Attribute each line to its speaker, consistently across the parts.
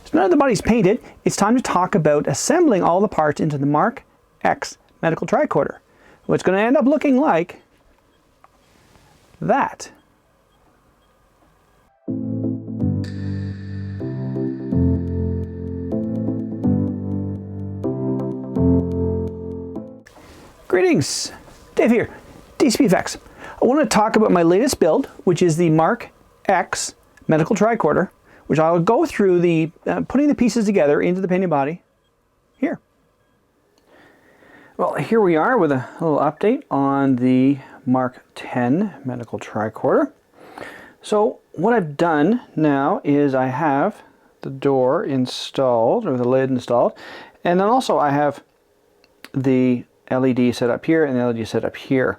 Speaker 1: So now that the body's painted, it's time to talk about assembling all the parts into the Mark X medical tricorder. What's going to end up looking like that. Greetings, Dave here, DCP Effects. I want to talk about my latest build, which is the Mark X medical tricorder, which I'll go through the putting the pieces together into the painted body here. Well, here we are with a little update on the Mark X medical tricorder. So what I've done now is I have the door installed, or the lid installed, and then also I have the LED set up here and the LED set up here.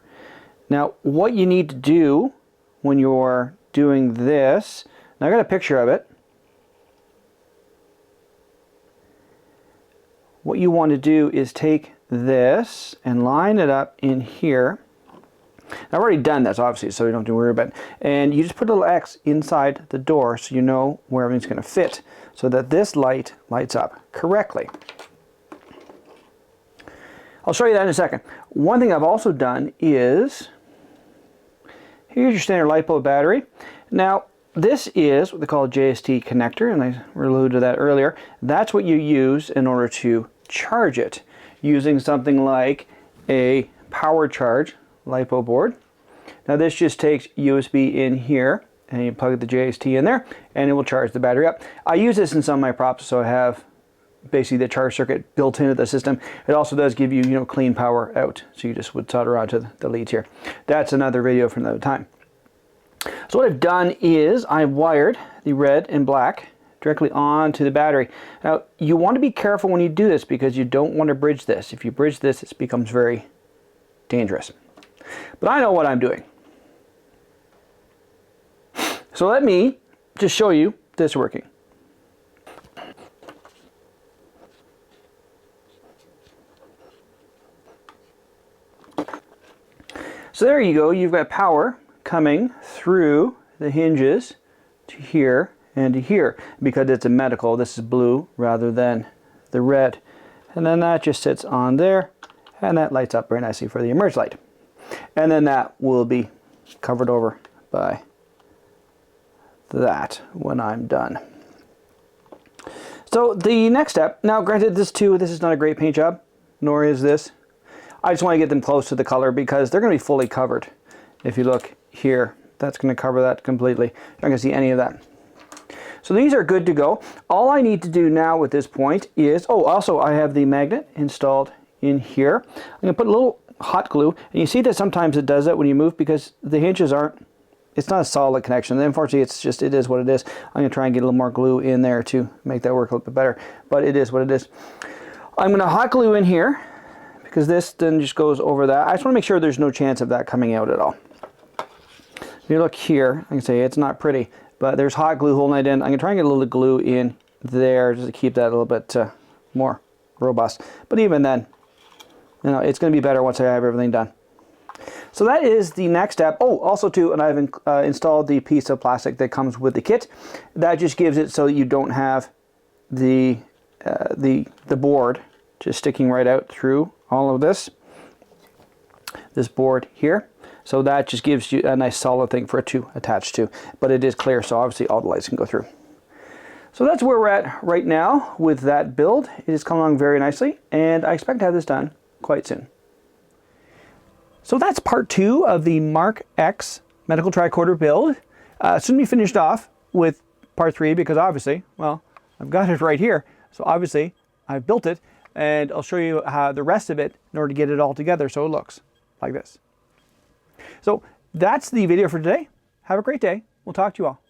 Speaker 1: Now what you need to do when you're doing this, now I got a picture of it. What you want to do is take this and line it up in here. I've already done this obviously, so you don't have to worry about it. And you just put a little X inside the door so you know where everything's going to fit, so that this light lights up correctly. I'll show you that in a second. One thing I've also done is, here's your standard LiPo battery. Now this is what they call a JST connector, and I alluded to that earlier. That's what you use in order to charge it, using something like a power charge LiPo board. Now this just takes USB in here, and you plug the JST in there, and it will charge the battery up. I use this in some of my props, so I have basically the charge circuit built into the system. It also does give you, clean power out, so you just would solder onto the leads here. That's another video for another time. So what I've done is I've wired the red and black directly onto the battery. Now you want to be careful when you do this because you don't want to bridge this. If you bridge this, it becomes very dangerous. But I know what I'm doing. So let me just show you this working. So there you go, you've got power coming through the hinges to here and to here. Because it's a medical, this is blue rather than the red. And then that just sits on there, and that lights up very nicely for the emerge light. And then that will be covered over by that when I'm done. So the next step, now granted this is not a great paint job, nor is this. I just want to get them close to the color because they're going to be fully covered. If you look here, that's going to cover that completely. You're not going to see any of that. So these are good to go. All I need to do now at this point is, also I have the magnet installed in here. I'm going to put a little hot glue, and you see that sometimes it does that when you move because the hinges aren't, it's not a solid connection. Unfortunately, it is what it is. I'm going to try and get a little more glue in there to make that work a little bit better, but it is what it is. I'm going to hot glue in here, because this then just goes over that. I just want to make sure there's no chance of that coming out at all. If you look here, I can say it's not pretty, but there's hot glue holding it in. I'm going to try and get a little glue in there just to keep that a little bit more robust. But even then, it's going to be better once I have everything done. So that is the next step. Also too, and I've installed the piece of plastic that comes with the kit. That just gives it so that you don't have the board just sticking right out through all of this board here. So that just gives you a nice solid thing for it to attach to. But it is clear, so obviously all the lights can go through. So that's where we're at right now with that build. It has come along very nicely, and I expect to have this done quite soon. So that's part 2 of the Mark X medical tricorder build. Soon to be finished off with part 3 because obviously, well, I've got it right here. So obviously I've built it, and I'll show you how the rest of it in order to get it all together so it looks like this. So that's the video for today. Have a great day. We'll talk to you all.